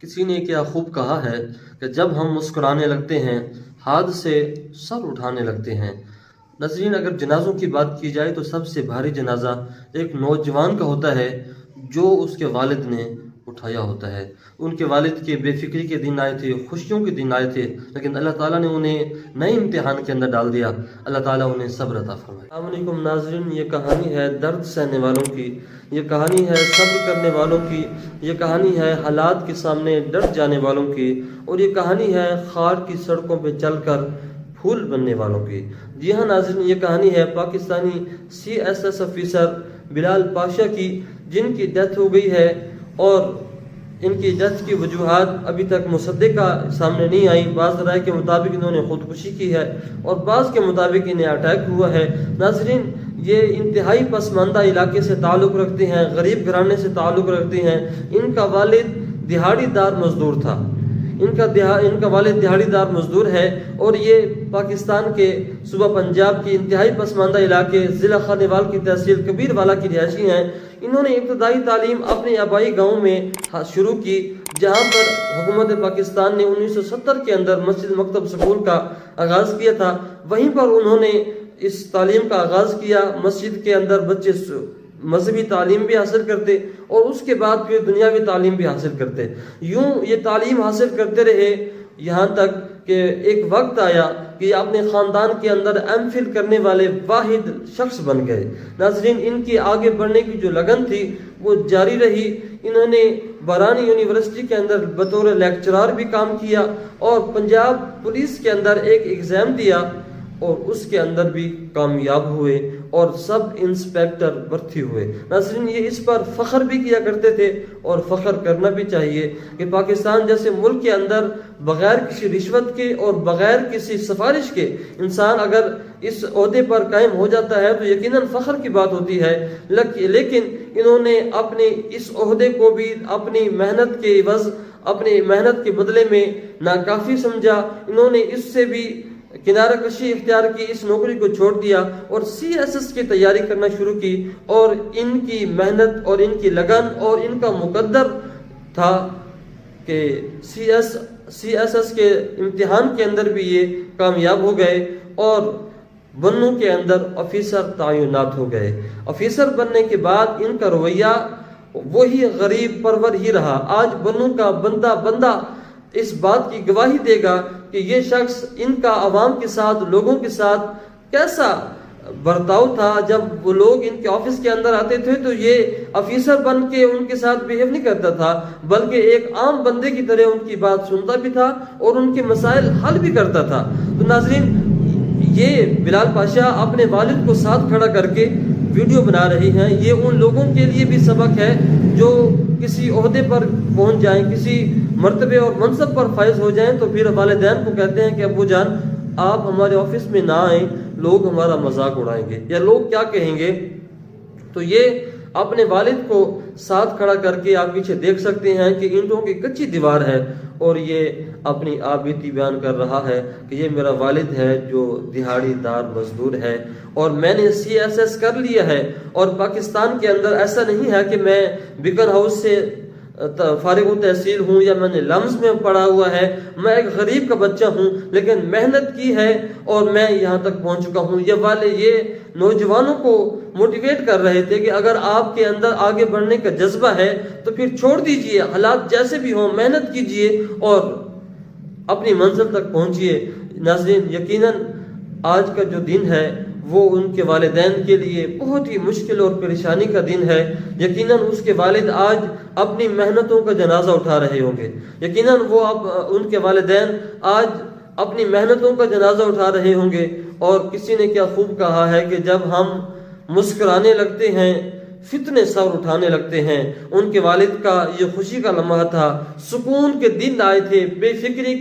کسی نے کیا خوب کہا ہے کہ جب ہم مسکرانے لگتے ہیں ہاتھ سے سر اٹھانے لگتے ہیں۔ ناظرین، اگر جنازوں کی بات کی جائے تو سب سے بھاری جنازہ ایک نوجوان کا ہوتا ہے جو اس کے والد نے اٹھایا ہوتا ہے۔ ان کے والد کے بے فکری کے دن آئے تھے، خوشیوں کے دن آئے تھے، لیکن اللہ تعالیٰ نے انہیں نئے امتحان کے اندر ڈال دیا۔ اللہ تعالیٰ انہیں صبر عطا فرمائے۔ السلام علیکم ناظرین، یہ کہانی ہے درد سہنے والوں کی، یہ کہانی ہے صبر کرنے والوں کی، یہ کہانی ہے حالات کے سامنے ڈٹ جانے والوں کی، اور یہ کہانی ہے خار کی سڑکوں پہ چل کر پھول بننے والوں کی۔ جی ہاں ناظرین، یہ کہانی ہے پاکستانی CSS افیسر بلال پاشا کی، جن کی ڈیتھ ہو گئی ہے، اور ان کی ڈیتھ کی وجوہات ابھی تک مصدقہ سامنے نہیں آئی۔ بعض رائے کے مطابق انہوں نے خودکشی کی ہے، اور بعض کے مطابق انہیں اٹیک ہوا ہے۔ ناظرین، یہ انتہائی پسماندہ علاقے سے تعلق رکھتے ہیں، غریب گھرانے سے تعلق رکھتے ہیں۔ ان کا والد دہاڑی دار مزدور تھا، ان کا والد دہاڑی دار مزدور ہے، اور یہ پاکستان کے صوبہ پنجاب کی انتہائی پسماندہ علاقے ضلع خانیوال کی تحصیل کبیر والا کی رہائشی ہیں۔ انہوں نے ابتدائی تعلیم اپنے آبائی گاؤں میں شروع کی، جہاں پر حکومت پاکستان نے 1970 کے اندر مسجد مکتب سکول کا آغاز کیا تھا۔ وہیں پر انہوں نے اس تعلیم کا آغاز کیا۔ مسجد کے اندر بچے مذہبی تعلیم بھی حاصل کرتے، اور اس کے بعد پھر دنیاوی تعلیم بھی حاصل کرتے۔ یوں یہ تعلیم حاصل کرتے رہے، یہاں تک کہ ایک وقت آیا کہ یہ اپنے خاندان کے اندر MPhil کرنے والے واحد شخص بن گئے۔ ناظرین، ان کی آگے بڑھنے کی جو لگن تھی وہ جاری رہی۔ انہوں نے برانی یونیورسٹی کے اندر بطور لیکچرار بھی کام کیا، اور پنجاب پولیس کے اندر ایک ایگزام دیا، اور اس کے اندر بھی کامیاب ہوئے، اور سب انسپیکٹر بھرتی ہوئے۔ ناظرین، یہ اس پر فخر بھی کیا کرتے تھے، اور فخر کرنا بھی چاہیے کہ پاکستان جیسے ملک کے اندر بغیر کسی رشوت کے اور بغیر کسی سفارش کے انسان اگر اس عہدے پر قائم ہو جاتا ہے تو یقیناً فخر کی بات ہوتی ہے۔ لیکن انہوں نے اپنے اس عہدے کو بھی اپنی محنت کے عوض، اپنی محنت کے بدلے میں ناکافی سمجھا۔ انہوں نے اس سے بھی کنارہ کشی اختیار کی، اس نوکری کو چھوڑ دیا، اور CSS کی تیاری کرنا شروع کی۔ اور ان کی محنت اور ان کی لگن اور ان کا مقدر تھا کہ CSS کے امتحان کے اندر بھی یہ کامیاب ہو گئے، اور بنوں کے اندر افیسر تعینات ہو گئے۔ افیسر بننے کے بعد ان کا رویہ وہی غریب پرور ہی رہا۔ آج بنوں کا بندہ اس بات کی گواہی دے گا کہ یہ شخص ان کا عوام کے ساتھ، لوگوں کے ساتھ کیسا برتاؤ تھا۔ جب وہ لوگ ان کے آفس کے اندر آتے تھے تو یہ افیسر بن کے ان کے ساتھ بیہیو نہیں کرتا تھا، بلکہ ایک عام بندے کی طرح ان کی بات سنتا بھی تھا، اور ان کے مسائل حل بھی کرتا تھا۔ تو ناظرین، یہ بلال پاشا اپنے والد کو ساتھ کھڑا کر کے ویڈیو بنا رہی ہیں۔ یہ ان لوگوں کے لیے بھی سبق ہے جو کسی عہدے پر پہنچ جائیں، کسی مرتبے اور منصب پر فائز ہو جائیں، تو پھر والدین کو کہتے ہیں کہ ابو جان آپ ہمارے آفس میں نہ آئیں، لوگ ہمارا مذاق اڑائیں گے یا لوگ کیا کہیں گے۔ تو یہ اپنے والد کو ساتھ کھڑا کر کے آپ پیچھے دیکھ سکتے ہیں کہ اینٹوں کی کچی دیوار ہے، اور یہ اپنی آبیتی بیان کر رہا ہے کہ یہ میرا والد ہے جو دہاڑی دار مزدور ہے، اور میں نے CSS کر لیا ہے۔ اور پاکستان کے اندر ایسا نہیں ہے کہ میں بیکن ہاؤس سے فارغ التحصیل ہوں یا میں نے لمز میں پڑھا ہوا ہے۔ میں ایک غریب کا بچہ ہوں، لیکن محنت کی ہے اور میں یہاں تک پہنچ چکا ہوں۔ یہ نوجوانوں کو موٹیویٹ کر رہے تھے کہ اگر آپ کے اندر آگے بڑھنے کا جذبہ ہے تو پھر چھوڑ دیجئے، حالات جیسے بھی ہوں محنت کیجئے اور اپنی منزل تک پہنچیے۔ ناظرین، یقیناً آج کا جو دن ہے وہ ان کے والدین کے لیے بہت ہی مشکل اور پریشانی کا دن ہے۔ یقیناً اس کے والد آج اپنی محنتوں کا جنازہ اٹھا رہے ہوں گے، یقیناً ان کے والدین آج اپنی محنتوں کا جنازہ اٹھا رہے ہوں گے۔ اور کسی نے کیا خوب کہا ہے کہ جب ہم مسکرانے لگتے ہیں فتنے سر اٹھانے لگتے ہیں۔ ان کے والد کا یہ خوشی کا لمحہ تھا، سکون کے دن آئے تھے، بے فکری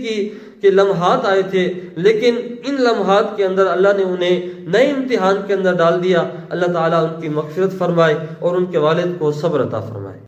کے لمحات آئے تھے، لیکن ان لمحات کے اندر اللہ نے انہیں نئے امتحان کے اندر ڈال دیا۔ اللہ تعالیٰ ان کی مغفرت فرمائے اور ان کے والد کو صبر عطا فرمائے۔